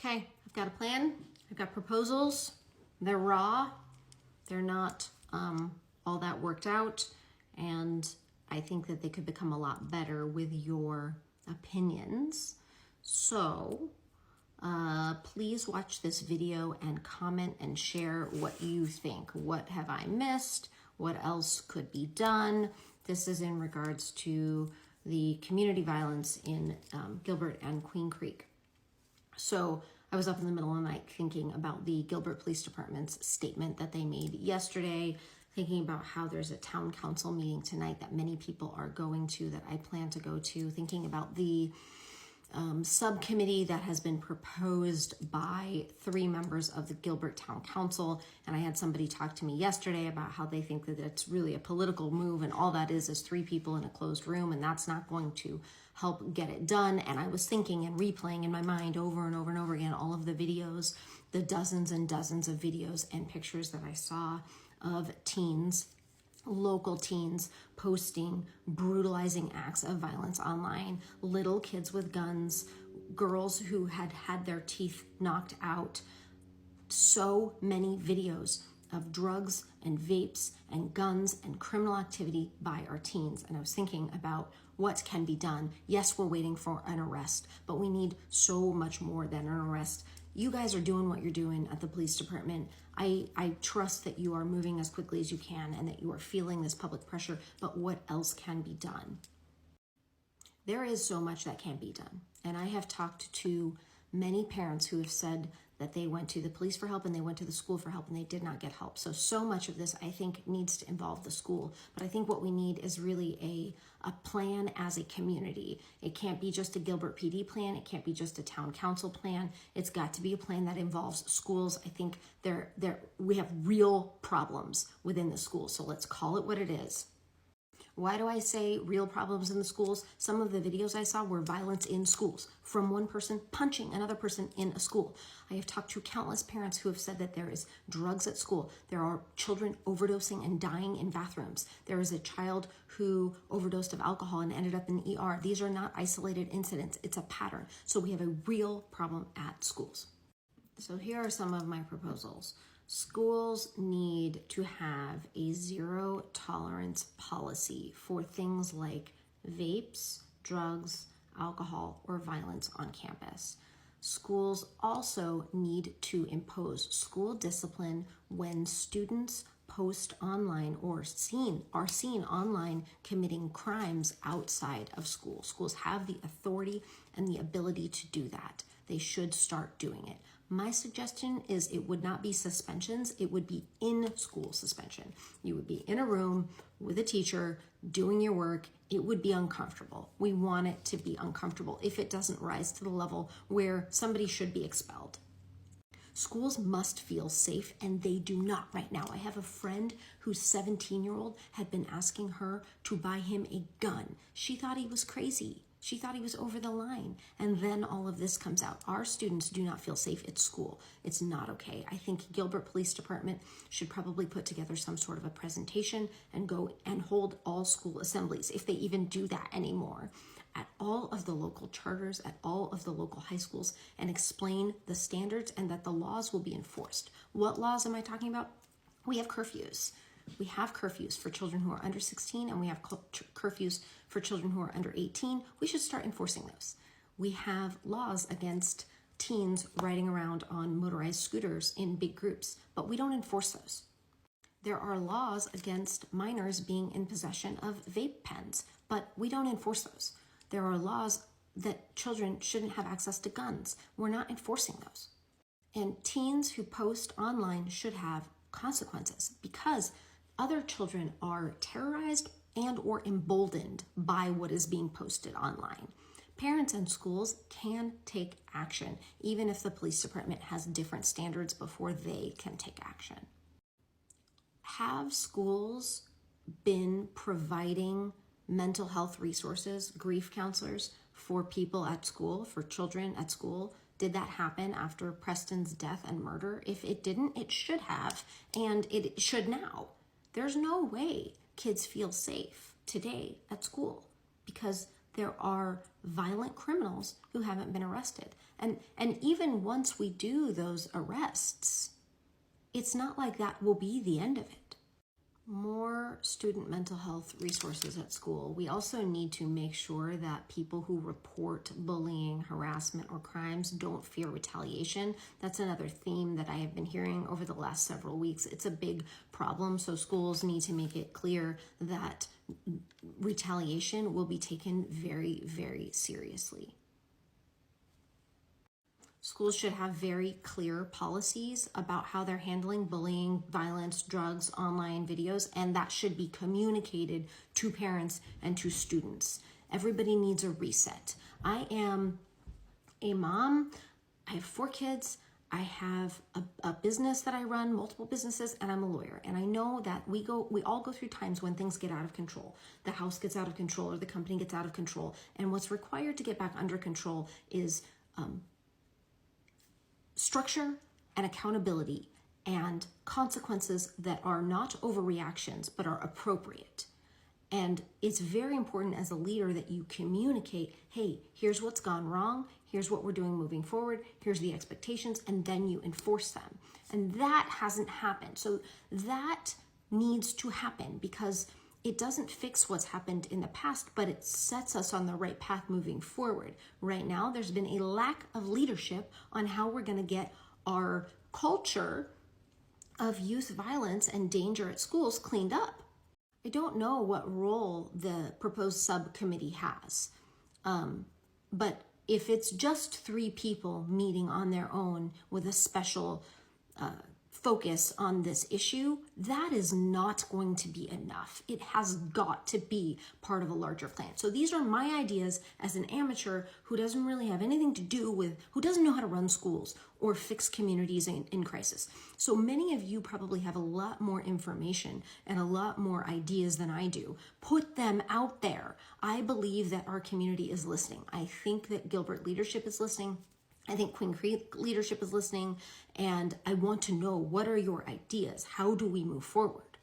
Okay, I've got a plan. I've got proposals. They're raw. They're not all that worked out. And I think that they could become a lot better with your opinions. So please watch this video and comment and share what you think. What have I missed? What else could be done? This is in regards to the community violence in Gilbert and Queen Creek. So I was up in the middle of the night thinking about the Gilbert Police Department's statement that they made yesterday, thinking about how there's a town council meeting tonight that many people are going to, that I plan to go to, thinking about the subcommittee that has been proposed by 3 members of the Gilbert Town Council. And I had somebody talk to me yesterday about how they think that it's really a political move, and all that is 3 people in a closed room, and that's not going to help get it done. And I was thinking and replaying in my mind over and over and over again all of the videos, the dozens and dozens of videos and pictures that I saw of teens, local teens, posting brutalizing acts of violence online, little kids with guns, girls who had had their teeth knocked out. So many videos of drugs and vapes and guns and criminal activity by our teens. And I was thinking about what can be done. Yes, we're waiting for an arrest, but we need so much more than an arrest. You guys are doing what you're doing at the police department. I trust that you are moving as quickly as you can and that you are feeling this public pressure, but what else can be done? There is so much that can be done. And I have talked to many parents who have said that they went to the police for help and they went to the school for help and they did not get help. So much of this I think needs to involve the school. But I think what we need is really a plan as a community. It can't be just a Gilbert PD plan. It can't be just a town council plan. It's got to be a plan that involves schools. I think we have real problems within the schools. So let's call it what it is. Why do I say real problems in the schools? Some of the videos I saw were violence in schools, from one person punching another person in a school. I have talked to countless parents who have said that there is drugs at school. There are children overdosing and dying in bathrooms. There is a child who overdosed of alcohol and ended up in the ER. These are not isolated incidents. It's a pattern. So we have a real problem at schools. So here are some of my proposals. Schools need to have a zero tolerance policy for things like vapes, drugs, alcohol, or violence on campus. Schools also need to impose school discipline when students post online or are seen online committing crimes outside of school. Schools have the authority and the ability to do that. They should start doing it. My suggestion is it would not be suspensions, it would be in-school suspension. You would be in a room with a teacher doing your work. It would be uncomfortable. We want it to be uncomfortable if it doesn't rise to the level where somebody should be expelled. Schools must feel safe, and they do not right now. I have a friend whose 17-year-old had been asking her to buy him a gun. She thought he was crazy. She thought he was over the line. And then all of this comes out. Our students do not feel safe at school. It's not okay. I think Gilbert Police Department should probably put together some sort of a presentation and go and hold all school assemblies, if they even do that anymore, at all of the local charters, at all of the local high schools, and explain the standards and that the laws will be enforced. What laws am I talking about? We have curfews. We have curfews for children who are under 16, and we have curfews for children who are under 18. We should start enforcing those. We have laws against teens riding around on motorized scooters in big groups, but we don't enforce those. There are laws against minors being in possession of vape pens, but we don't enforce those. There are laws that children shouldn't have access to guns. We're not enforcing those. And teens who post online should have consequences because other children are terrorized and or emboldened by what is being posted online. Parents and schools can take action, even if the police department has different standards before they can take action. Have schools been providing mental health resources, grief counselors for people at school, for children at school? Did that happen after Preston's death and murder? If it didn't, it should have, and it should now. There's no way kids feel safe today at school because there are violent criminals who haven't been arrested. And even once we do those arrests, it's not like that will be the end of it. More student mental health resources at school. We also need to make sure that people who report bullying, harassment, or crimes don't fear retaliation. That's another theme that I have been hearing over the last several weeks. It's a big problem, so schools need to make it clear that retaliation will be taken very, very seriously. Schools should have very clear policies about how they're handling bullying, violence, drugs, online videos, and that should be communicated to parents and to students. Everybody needs a reset. I am a mom. I have 4 kids. I have a business that I run, multiple businesses, and I'm a lawyer. And I know that we all go through times when things get out of control. The house gets out of control or the company gets out of control. And what's required to get back under control is structure and accountability and consequences that are not overreactions but are appropriate. And it's very important as a leader that you communicate, hey, here's what's gone wrong, here's what we're doing moving forward, here's the expectations, and then you enforce them. And that hasn't happened. So that needs to happen because it doesn't fix what's happened in the past, but it sets us on the right path moving forward. Right now, there's been a lack of leadership on how we're going to get our culture of youth violence and danger at schools cleaned up. I don't know what role the proposed subcommittee has, but if it's just 3 people meeting on their own with a special focus on this issue, that is not going to be enough. It has got to be part of a larger plan. So these are my ideas as an amateur who doesn't really have anything to do with, who doesn't know how to run schools or fix communities in crisis. So many of you probably have a lot more information and a lot more ideas than I do. Put them out there. I believe that our community is listening. I think that Gilbert leadership is listening. I think Queen Creek leadership is listening, and I want to know, what are your ideas? How do we move forward?